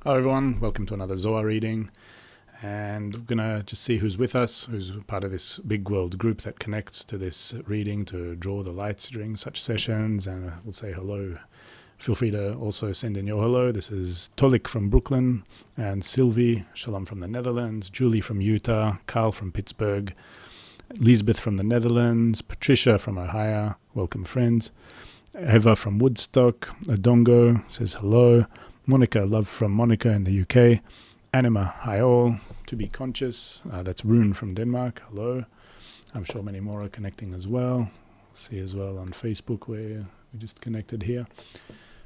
Hello everyone, welcome to another Zohar reading, and we're gonna just see who's with us, who's part of this big world group that connects to this reading to draw the lights during such sessions, and we'll say hello. Feel free to also send in your hello. This is Tolik from Brooklyn, and Sylvie, Shalom from the Netherlands, Julie from Utah, Carl from Pittsburgh, Lisbeth from the Netherlands, Patricia from Ohio, welcome friends, Eva from Woodstock, Adongo says hello, Monica, love from Monica in the UK. Anima, hi all. To be conscious, that's Rune from Denmark, hello. I'm sure many more are connecting as well. See as well on Facebook where we just connected here.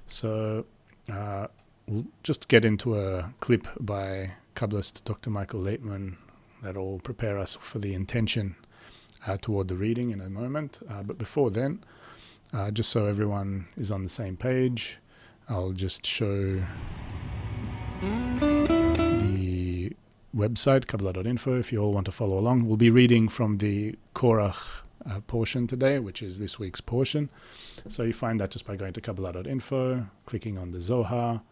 So we'll just get into a clip by Kabbalist Dr. Michael Laitman that will prepare us for the intention toward the reading in a moment. But before then, just so everyone is on the same page, I'll just show the website, Kabbalah.info, if you all want to follow along. We'll be reading from the Korah portion today, which is this week's portion. So you find that just by going to Kabbalah.info, clicking on the Zohar,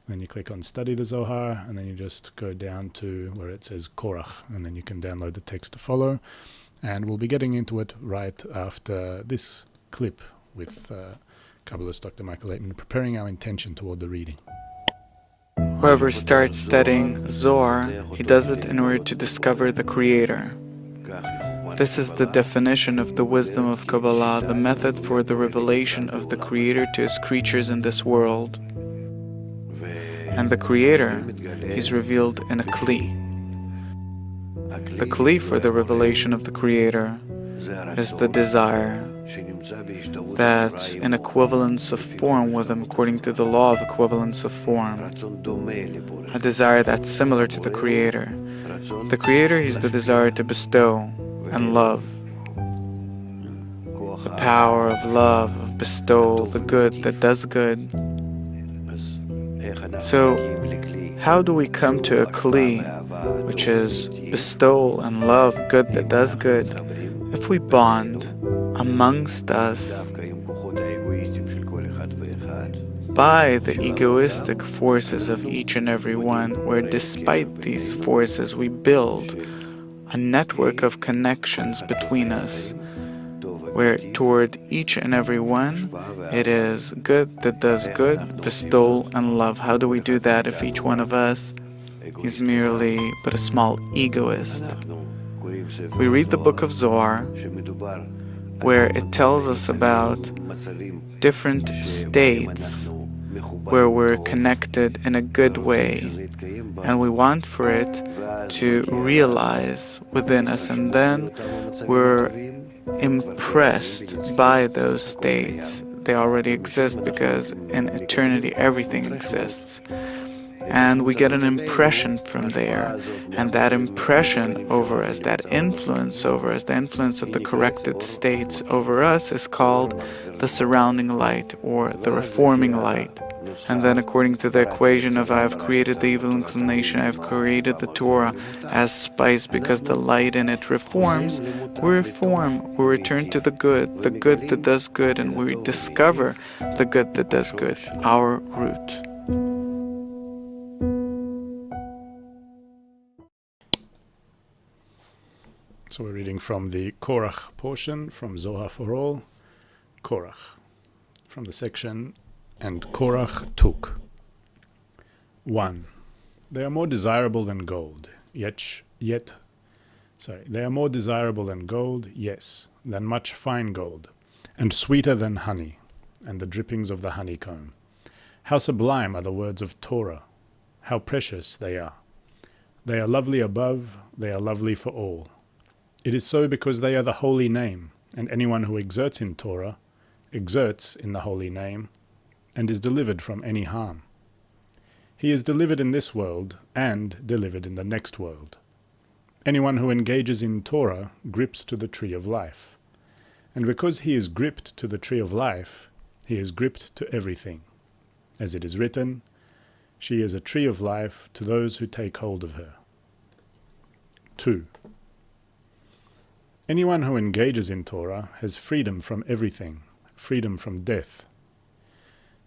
then you click on Study the Zohar, and then you just go down to where it says Korah, and then you can download the text to follow. And we'll be getting into it right after this clip with Kabbalist Dr. Michael Laitman preparing our intention toward the reading. Whoever starts studying Zohar, he does it in order to discover the Creator. This is the definition of the wisdom of Kabbalah, the method for the revelation of the Creator to his creatures in this world. And the Creator is revealed in a Kli. The Kli for the revelation of the Creator is the desire that's in equivalence of form with him according to the law of equivalence of form. A desire that's similar to the Creator. The Creator is the desire to bestow and love. The power of love, of bestowal, the good that does good. So, how do we come to a Kli, which is bestowal and love, good that does good, if we bond amongst us by the egoistic forces of each and every one, where despite these forces we build a network of connections between us, where toward each and every one it is good that does good, bestowal and love. How do we do that if each one of us is merely but a small egoist? We read the Book of Zohar, where it tells us about different states where we're connected in a good way, and we want for it to realize within us, and then we're impressed by those states. They already exist because in eternity everything exists. And we get an impression from there, and that impression over us, that influence over us, the influence of the corrected states over us is called the surrounding light, or the reforming light. And then according to the equation of I have created the evil inclination, I have created the Torah as spice, because the light in it reforms, we reform, we return to the good that does good, and we discover the good that does good, our root. So we're reading from the Korah portion from Zohar for All, Korah, from the section, and Korah took. 1. They are more desirable than gold, they are more desirable than gold, yes, than much fine gold, and sweeter than honey, and the drippings of the honeycomb. How sublime are the words of Torah, how precious they are. They are lovely above, they are lovely for all. It is so because they are the holy name, and anyone who exerts in Torah, exerts in the holy name, and is delivered from any harm. He is delivered in this world, and delivered in the next world. Anyone who engages in Torah grips to the tree of life. And because he is gripped to the tree of life, he is gripped to everything. As it is written, she is a tree of life to those who take hold of her. 2. Anyone who engages in Torah has freedom from everything, freedom from death.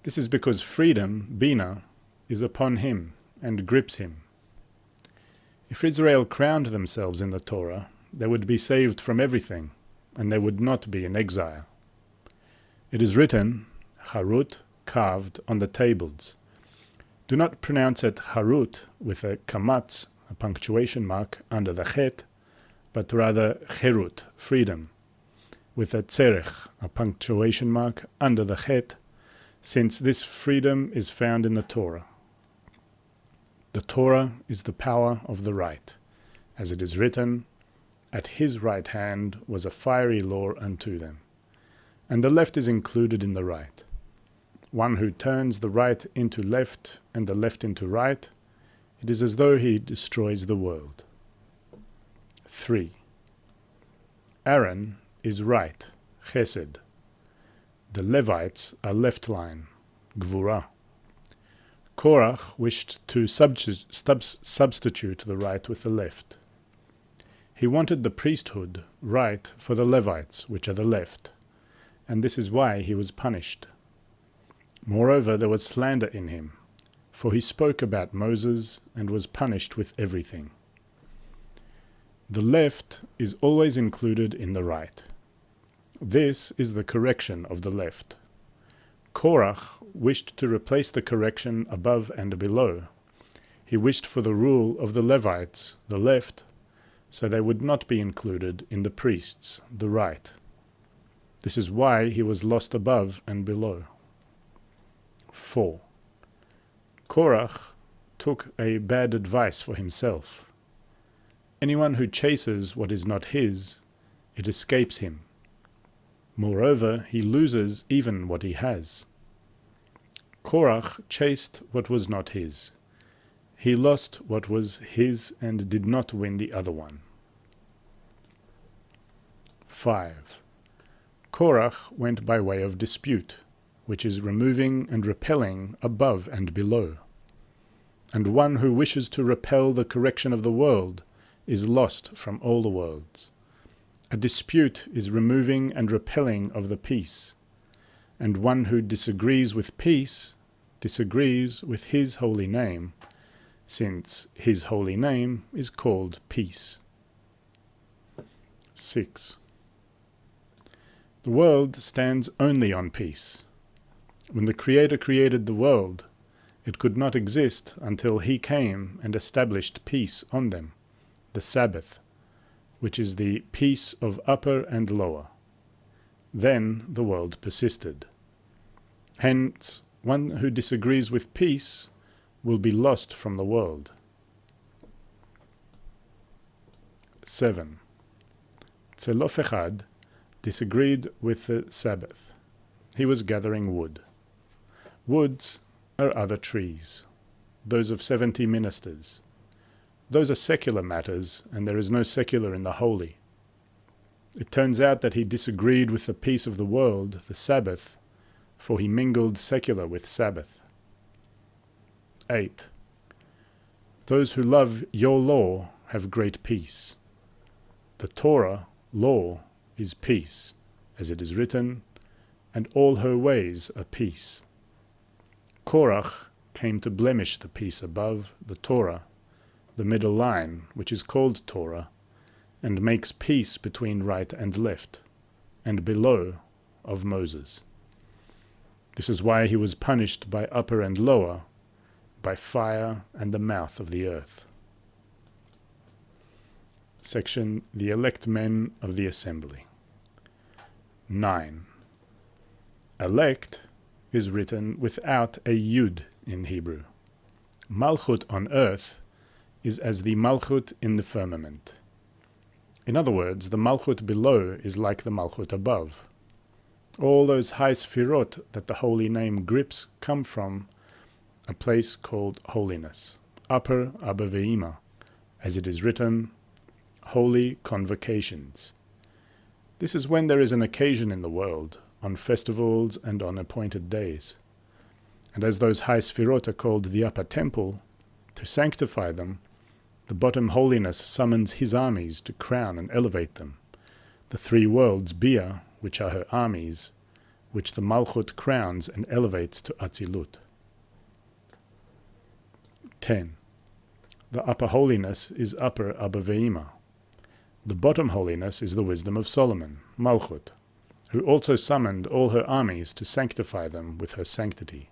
This is because freedom, Bina, is upon him, and grips him. If Israel crowned themselves in the Torah, they would be saved from everything, and they would not be in exile. It is written, Harut, carved on the tables. Do not pronounce it Harut with a kamatz, a punctuation mark, under the chet, but rather Cherut, freedom, with a tzerech, a punctuation mark, under the chet, since this freedom is found in the Torah. The Torah is the power of the right, as it is written, At his right hand was a fiery law unto them. And the left is included in the right. One who turns the right into left and the left into right, it is as though he destroys the world. 3. Aaron is right, chesed. The Levites are left line, gvura. Korah wished to substitute the right with the left. He wanted the priesthood, right, for the Levites, which are the left, and this is why he was punished. Moreover, there was slander in him, for he spoke about Moses and was punished with everything. The left is always included in the right. This is the correction of the left. Korah wished to replace the correction above and below. He wished for the rule of the Levites, the left, so they would not be included in the priests, the right. This is why he was lost above and below. 4. Korah took a bad advice for himself. Anyone who chases what is not his, it escapes him. Moreover, he loses even what he has. Korah chased what was not his. He lost what was his and did not win the other one. 5. Korah went by way of dispute, which is removing and repelling above and below. And one who wishes to repel the correction of the world is lost from all the worlds. A dispute is removing and repelling of the peace, and one who disagrees with peace disagrees with his holy name, since his holy name is called peace. 6. The world stands only on peace. When the Creator created the world, it could not exist until he came and established peace on them, the Sabbath, which is the peace of upper and lower. Then the world persisted. Hence, one who disagrees with peace will be lost from the world. 7. Tzelof Echad disagreed with the Sabbath. He was gathering wood. Woods are other trees, those of 70 ministers. Those are secular matters, and there is no secular in the holy. It turns out that he disagreed with the peace of the world, the Sabbath, for he mingled secular with Sabbath. 8. Those who love your law have great peace. The Torah, law, is peace, as it is written, and all her ways are peace. Korah came to blemish the peace above, the Torah, the middle line, which is called Torah, and makes peace between right and left, and below of Moses. This is why he was punished by upper and lower, by fire and the mouth of the earth. Section The Elect Men of the Assembly. 9. Elect is written without a yud in Hebrew. Malchut on earth is as the Malchut in the firmament. In other words, the Malchut below is like the Malchut above. All those high sfirot that the holy name grips come from a place called holiness, upper Abba Ve'ima, as it is written, holy convocations. This is when there is an occasion in the world, on festivals and on appointed days. And as those high sfirot are called the upper temple, to sanctify them, the bottom holiness summons his armies to crown and elevate them, the three worlds, Bia, which are her armies, which the Malchut crowns and elevates to Atzilut. 10. The upper holiness is upper Abba Ve'ima. The bottom holiness is the wisdom of Solomon, Malchut, who also summoned all her armies to sanctify them with her sanctity.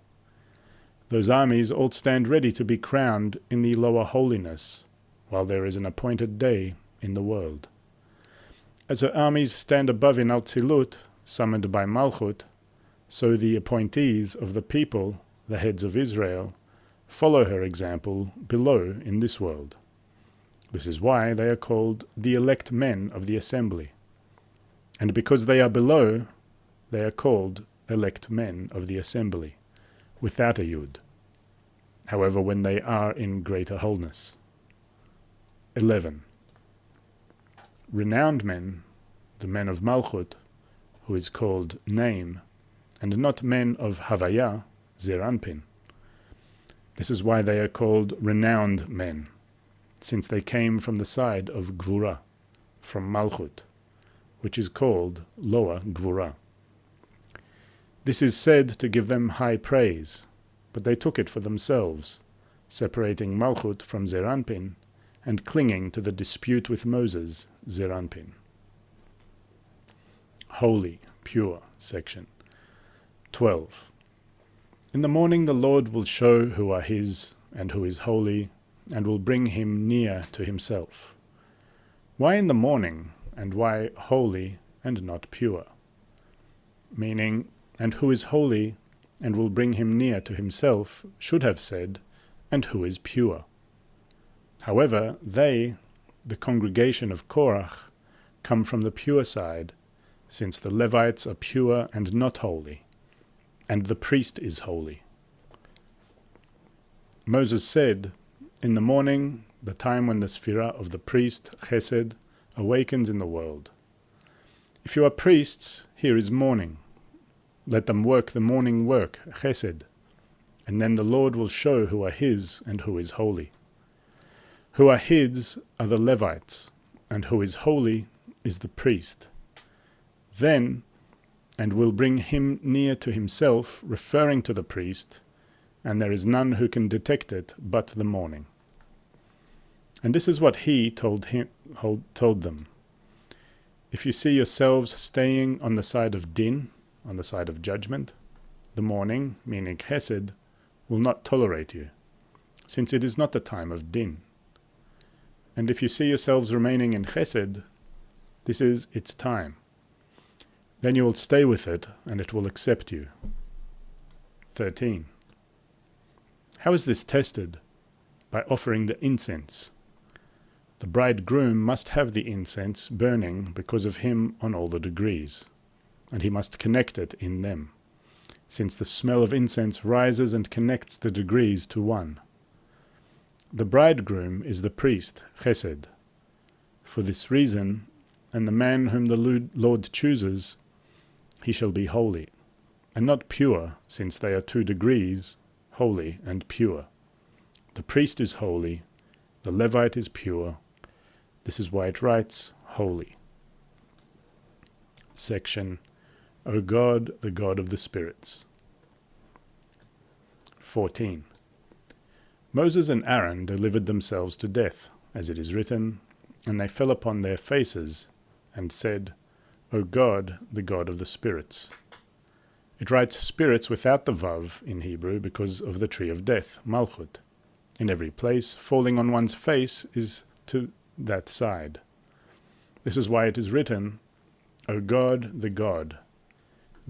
Those armies all stand ready to be crowned in the lower holiness, while there is an appointed day in the world. As her armies stand above in Altzilut, summoned by Malchut, so the appointees of the people, the heads of Israel, follow her example below in this world. This is why they are called the elect men of the assembly. And because they are below, they are called elect men of the assembly, without a yud. However, when they are in greater wholeness. 11. Renowned men, the men of Malchut, who is called name, and not men of Havaya, Zeranpin. This is why they are called renowned men, since they came from the side of Gvura, from Malchut, which is called lower Gvura. This is said to give them high praise, but they took it for themselves, separating Malchut from Zeranpin and clinging to the dispute with Moses, Zeranpin. Holy, pure section. 12. In the morning the Lord will show who are his and who is holy, and will bring him near to himself. Why in the morning, and why holy and not pure? Meaning, and who is holy and will bring him near to himself should have said, and who is pure. However, they, the congregation of Korah, come from the pure side, since the Levites are pure and not holy, and the priest is holy. Moses said, in the morning, the time when the Sphira of the priest, Chesed, awakens in the world. If you are priests, here is morning. Let them work the morning work, Chesed, and then the Lord will show who are his and who is holy. Who are his are the Levites, and who is holy is the priest. Then, and will bring him near to himself, referring to the priest, and there is none who can detect it but the morning. And this is what he told them. If you see yourselves staying on the side of din, on the side of judgment, the morning, meaning chesed, will not tolerate you, since it is not the time of din. And if you see yourselves remaining in chesed, this is its time. Then you will stay with it, and it will accept you. 13. How is this tested? By offering the incense. The bridegroom must have the incense burning because of him on all the degrees, and he must connect it in them, since the smell of incense rises and connects the degrees to one. The bridegroom is the priest, Chesed. For this reason, and the man whom the Lord chooses, he shall be holy, and not pure, since they are 2 degrees, holy and pure. The priest is holy, the Levite is pure. This is why it writes, holy. Section, O God, the God of the spirits. 14. Moses and Aaron delivered themselves to death, as it is written, and they fell upon their faces, and said, O God, the God of the spirits. It writes spirits without the vav in Hebrew because of the tree of death, Malchut. In every place, falling on one's face is to that side. This is why it is written, O God, the God.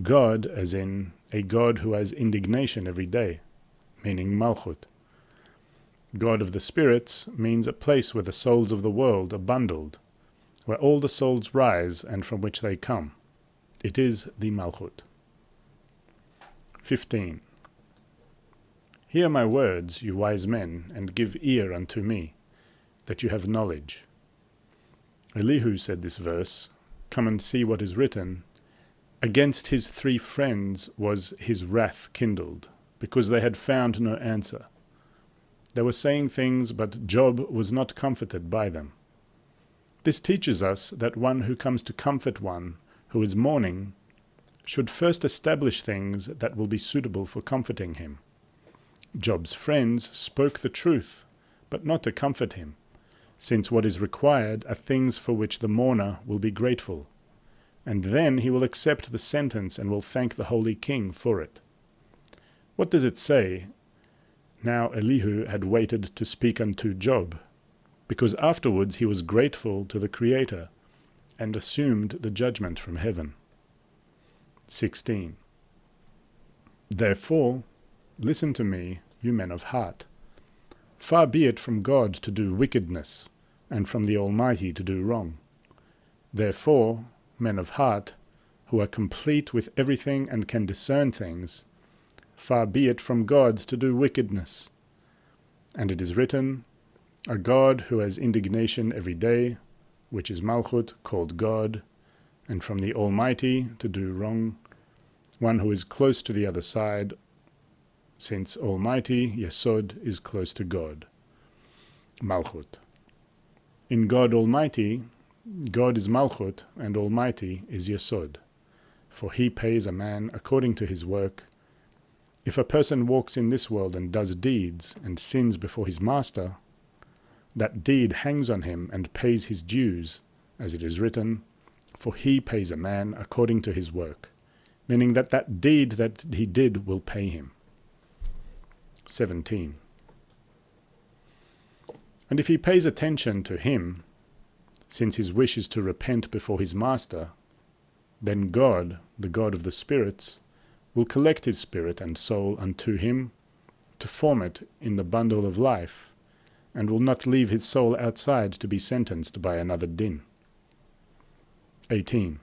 God as in a God who has indignation every day, meaning Malchut. God of the spirits means a place where the souls of the world are bundled, where all the souls rise and from which they come. It is the Malchut. 15. Hear my words, you wise men, and give ear unto me, that you have knowledge. Elihu said this verse, come and see what is written. Against his 3 friends was his wrath kindled, because they had found no answer. They were saying things, but Job was not comforted by them. This teaches us that one who comes to comfort one who is mourning should first establish things that will be suitable for comforting him. Job's friends spoke the truth, but not to comfort him, since what is required are things for which the mourner will be grateful, and then he will accept the sentence and will thank the Holy King for it. What does it say? Now Elihu had waited to speak unto Job, because afterwards he was grateful to the Creator, and assumed the judgment from heaven. 16. Therefore, listen to me, you men of heart. Far be it from God to do wickedness, and from the Almighty to do wrong. Therefore, men of heart, who are complete with everything and can discern things, far be it from God to do wickedness. And it is written, a God who has indignation every day, which is Malchut, called God, and from the Almighty to do wrong, one who is close to the other side, since Almighty, Yesod, is close to God, Malchut. In God Almighty, God is Malchut, and Almighty is Yesod, for he pays a man according to his work. If a person walks in this world and does deeds and sins before his master, that deed hangs on him and pays his dues, as it is written, for he pays a man according to his work, meaning that that deed that he did will pay him. 17. And if he pays attention to him, since his wish is to repent before his master, then God, the God of the spirits, will collect his spirit and soul unto him, to form it in the bundle of life, and will not leave his soul outside to be sentenced by another din. 18.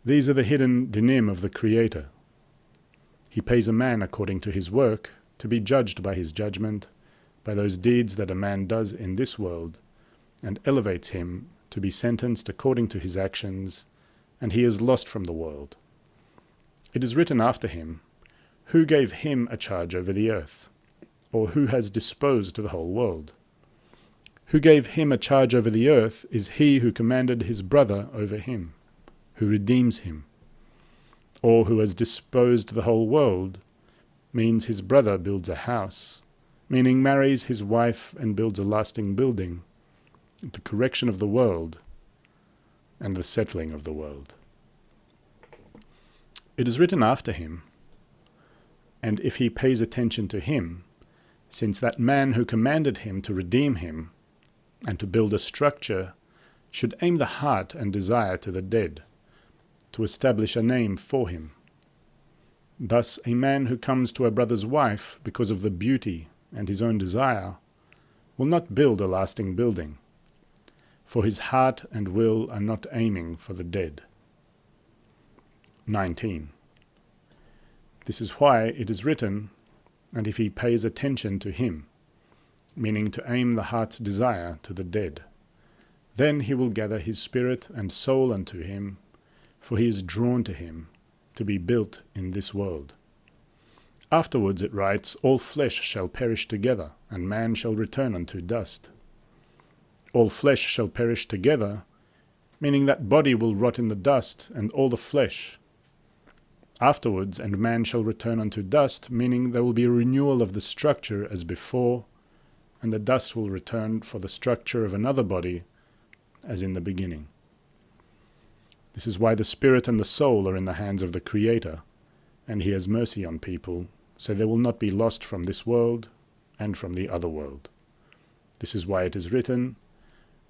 These are the hidden dinim of the Creator. He pays a man according to his work, to be judged by his judgment, by those deeds that a man does in this world, and elevates him to be sentenced according to his actions, and he is lost from the world. It is written after him, who gave him a charge over the earth, or who has disposed the whole world? Who gave him a charge over the earth is he who commanded his brother over him, who redeems him. Or who has disposed the whole world means his brother builds a house, meaning marries his wife and builds a lasting building, the correction of the world and the settling of the world. It is written after him, and if he pays attention to him, since that man who commanded him to redeem him and to build a structure should aim the heart and desire to the dead, to establish a name for him. Thus a man who comes to a brother's wife because of the beauty and his own desire will not build a lasting building, for his heart and will are not aiming for the dead. 19. This is why it is written, and if he pays attention to him, meaning to aim the heart's desire to the dead, then he will gather his spirit and soul unto him, for he is drawn to him, to be built in this world. Afterwards it writes, all flesh shall perish together, and man shall return unto dust. All flesh shall perish together, meaning that body will rot in the dust, and all the flesh. Afterwards, and man shall return unto dust, meaning there will be a renewal of the structure as before, and the dust will return for the structure of another body, as in the beginning. This is why the spirit and the soul are in the hands of the Creator, and he has mercy on people, so they will not be lost from this world and from the other world. This is why it is written,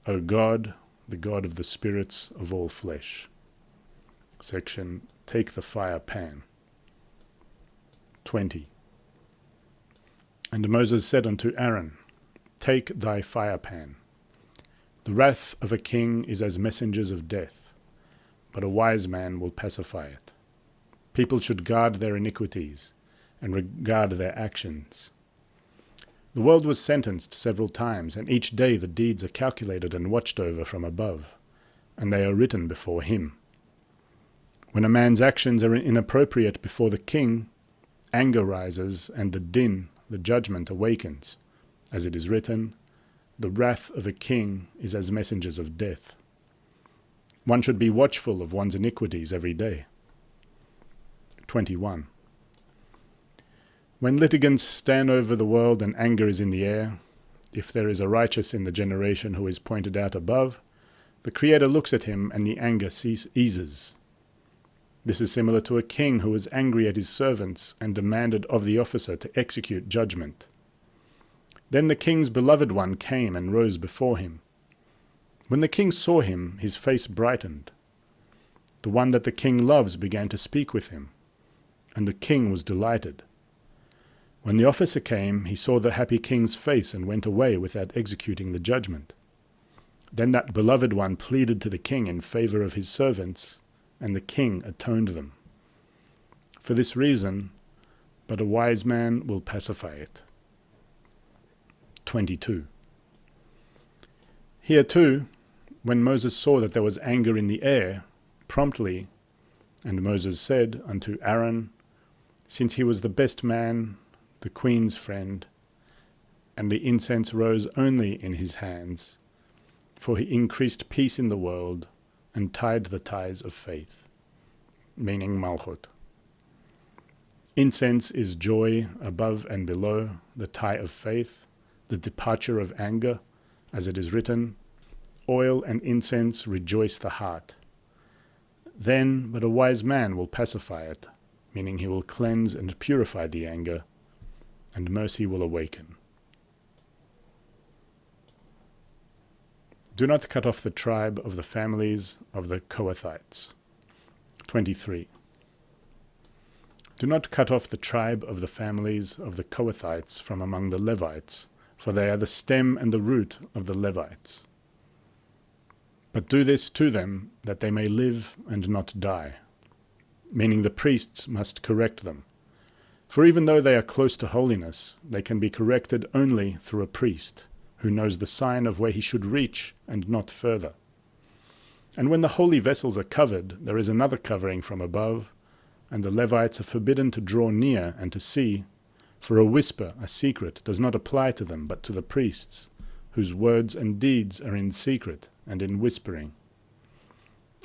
O God, the God of the spirits of all flesh. Section, take the fire pan. 20. And Moses said unto Aaron, take thy fire pan. The wrath of a king is as messengers of death, but a wise man will pacify it. People should guard their iniquities and regard their actions. The world was sentenced several times, and each day the deeds are calculated and watched over from above, and they are written before him. When a man's actions are inappropriate before the king, anger rises, and the din, the judgment, awakens. As it is written, the wrath of a king is as messengers of death. One should be watchful of one's iniquities every day. 21. When litigants stand over the world and anger is in the air, if there is a righteous in the generation who is pointed out above, the Creator looks at him and the anger eases. This is similar to a king who was angry at his servants and demanded of the officer to execute judgment. Then the king's beloved one came and rose before him. When the king saw him, his face brightened. The one that the king loves began to speak with him, and the king was delighted. When the officer came, he saw the happy king's face and went away without executing the judgment. Then that beloved one pleaded to the king in favor of his servants, and the king atoned them. For this reason, but a wise man will pacify it. 22. Here too, when Moses saw that there was anger in the air, promptly, and Moses said unto Aaron, since he was the best man, the queen's friend, and the incense rose only in his hands, for he increased peace in the world, and tied the ties of faith, meaning Malchut. Incense is joy above and below, the tie of faith, the departure of anger, as it is written, oil and incense rejoice the heart. Then but a wise man will pacify it, meaning he will cleanse and purify the anger, and mercy will awaken. Do not cut off the tribe of the families of the Kohathites. 23. Do not cut off the tribe of the families of the Kohathites from among the Levites, for they are the stem and the root of the Levites. But do this to them, that they may live and not die, meaning the priests must correct them. For even though they are close to holiness, they can be corrected only through a priest, who knows the sign of where he should reach and not further. And when the holy vessels are covered, there is another covering from above, and the Levites are forbidden to draw near and to see, for a whisper, a secret, does not apply to them but to the priests, whose words and deeds are in secret and in whispering.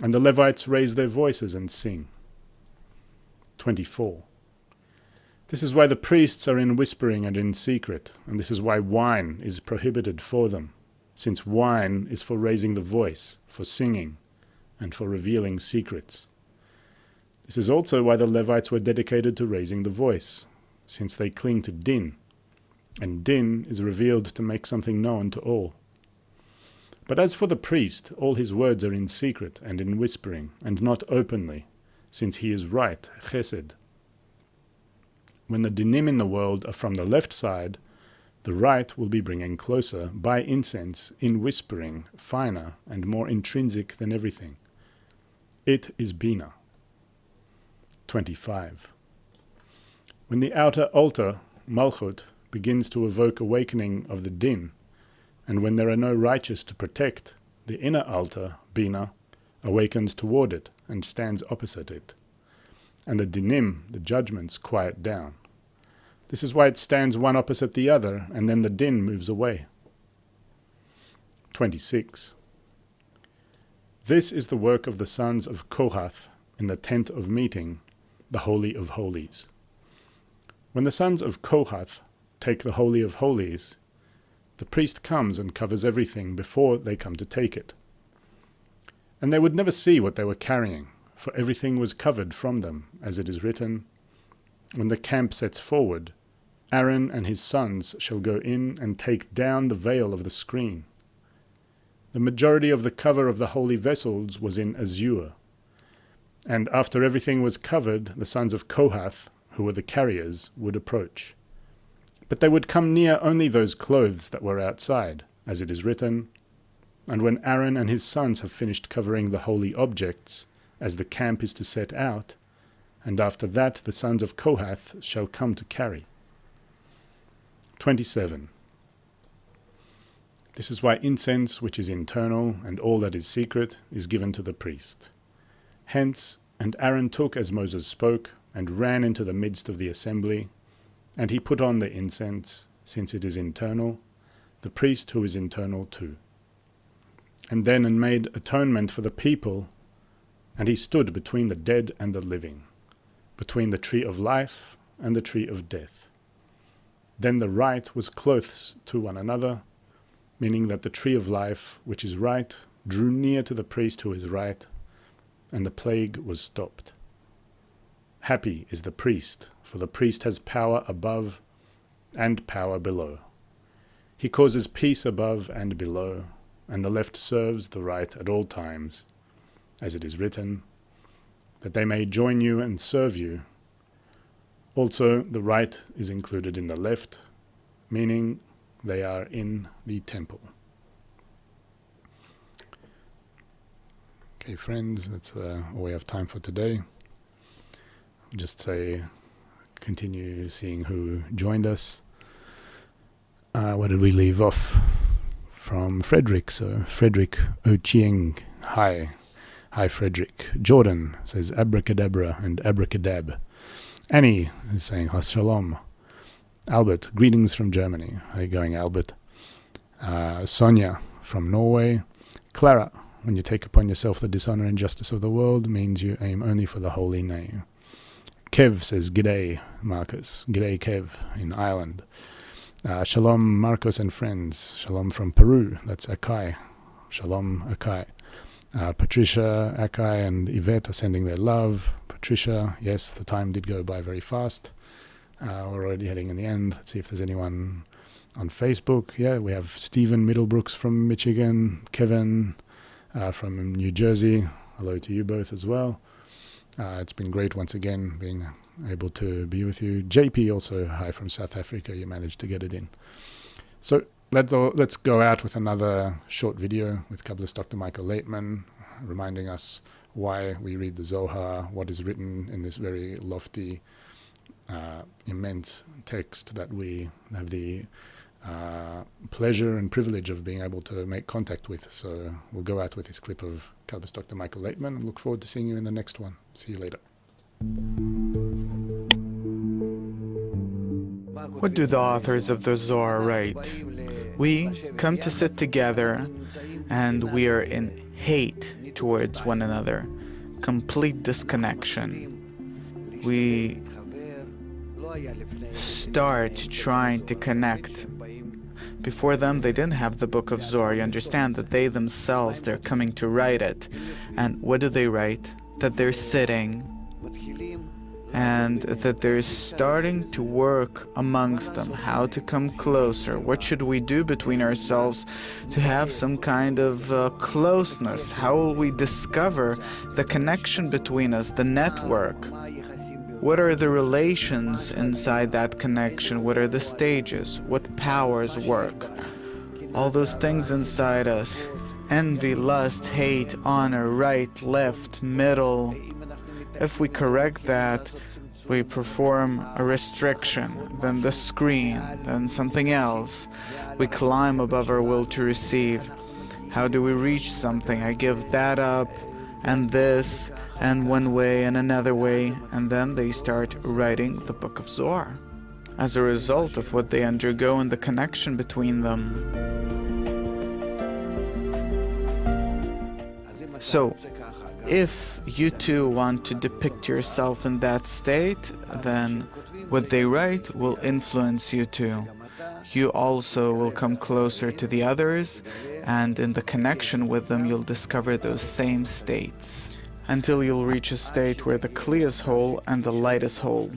And the Levites raise their voices and sing. 24. This is why the priests are in whispering and in secret, and this is why wine is prohibited for them, since wine is for raising the voice, for singing, and for revealing secrets. This is also why the Levites were dedicated to raising the voice, since they cling to din, and din is revealed to make something known to all. But as for the priest, all his words are in secret and in whispering, and not openly, since he is right, chesed. When the dinim in the world are from the left side, the right will be bringing closer, by incense, in whispering, finer and more intrinsic than everything. It is Bina. 25. When the outer altar, Malchut, begins to evoke awakening of the din, and when there are no righteous to protect, the inner altar, Bina, awakens toward it and stands opposite it. And the dinim, the judgments, quiet down. This is why it stands one opposite the other, and then the din moves away. 26. This is the work of the sons of Kohath in the tent of meeting, the Holy of Holies. When the sons of Kohath take the Holy of Holies, the priest comes and covers everything before they come to take it. And they would never see what they were carrying, for everything was covered from them, as it is written, when the camp sets forward, Aaron and his sons shall go in and take down the veil of the screen. The majority of the cover of the holy vessels was in azure. And after everything was covered, the sons of Kohath, who were the carriers, would approach. But they would come near only those clothes that were outside, as it is written, and when Aaron and his sons have finished covering the holy objects, as the camp is to set out, and after that the sons of Kohath shall come to carry. 27. This is why incense, which is internal, and all that is secret, is given to the priest. Hence, and Aaron took as Moses spoke, and ran into the midst of the assembly, and he put on the incense, since it is internal, the priest who is internal too. And then and made atonement for the people, and he stood between the dead and the living, between the tree of life and the tree of death. Then the right was close to one another, meaning that the tree of life, which is right, drew near to the priest who is right, and the plague was stopped. Happy is the priest, for the priest has power above and power below. He causes peace above and below, and the left serves the right at all times, as it is written, that they may join you and serve you. Also, the right is included in the left, meaning they are in the temple. Okay, friends, that's all we have time for today. Just say, continue seeing who joined us. Where did we leave off? From Frederick. So Frederick Ochieng. Hi. Hi, Frederick. Jordan says abracadabra and abracadab. Annie is saying shalom. Albert, greetings from Germany. How are you going, Albert? Sonia from Norway. Clara, when you take upon yourself the dishonor and justice of the world, means you aim only for the holy name. Kev says, G'day, Markos. G'day, Kev, in Ireland. Shalom, Markos and friends. Shalom from Peru. That's Akai. Shalom, Akai. Patricia, Akai, and Yvette are sending their love. Patricia, yes, the time did go by very fast. We're already heading in the end. Let's see if there's anyone on Facebook. Yeah, we have Stephen Middlebrooks from Michigan. Kevin from New Jersey. Hello to you both as well. It's been great once again being able to be with you. JP also, hi from South Africa. You managed to get it in. So let's go out with another short video with Kabbalist Dr. Michael Laitman, reminding us why we read the Zohar, what is written in this very lofty, immense text that we have the pleasure and privilege of being able to make contact with. So we'll go out with this clip of Kabbalist Dr. Michael Laitman and look forward to seeing you in the next one. See you later. What do the authors of the Zohar write? We come to sit together and we are in hate towards one another, complete disconnection. We start trying to connect. Before them, they didn't have the Book of Zohar. You understand that they themselves, they're coming to write it. And what do they write? That they're sitting and that they're starting to work amongst them, how to come closer. What should we do between ourselves to have some kind of closeness? How will we discover the connection between us, the network? What are the relations inside that connection? What are the stages? What powers work? All those things inside us. Envy, lust, hate, honor, right, left, middle. If we correct that, we perform a restriction, then the screen, then something else. We climb above our will to receive. How do we reach something? I give that up, and this, and one way and another way, and then they start writing the Book of Zohar as a result of what they undergo and the connection between them. So, if you too want to depict yourself in that state, then what they write will influence you too. You also will come closer to the others, and in the connection with them you'll discover those same states, until you'll reach a state where the Kli is whole and the light is whole.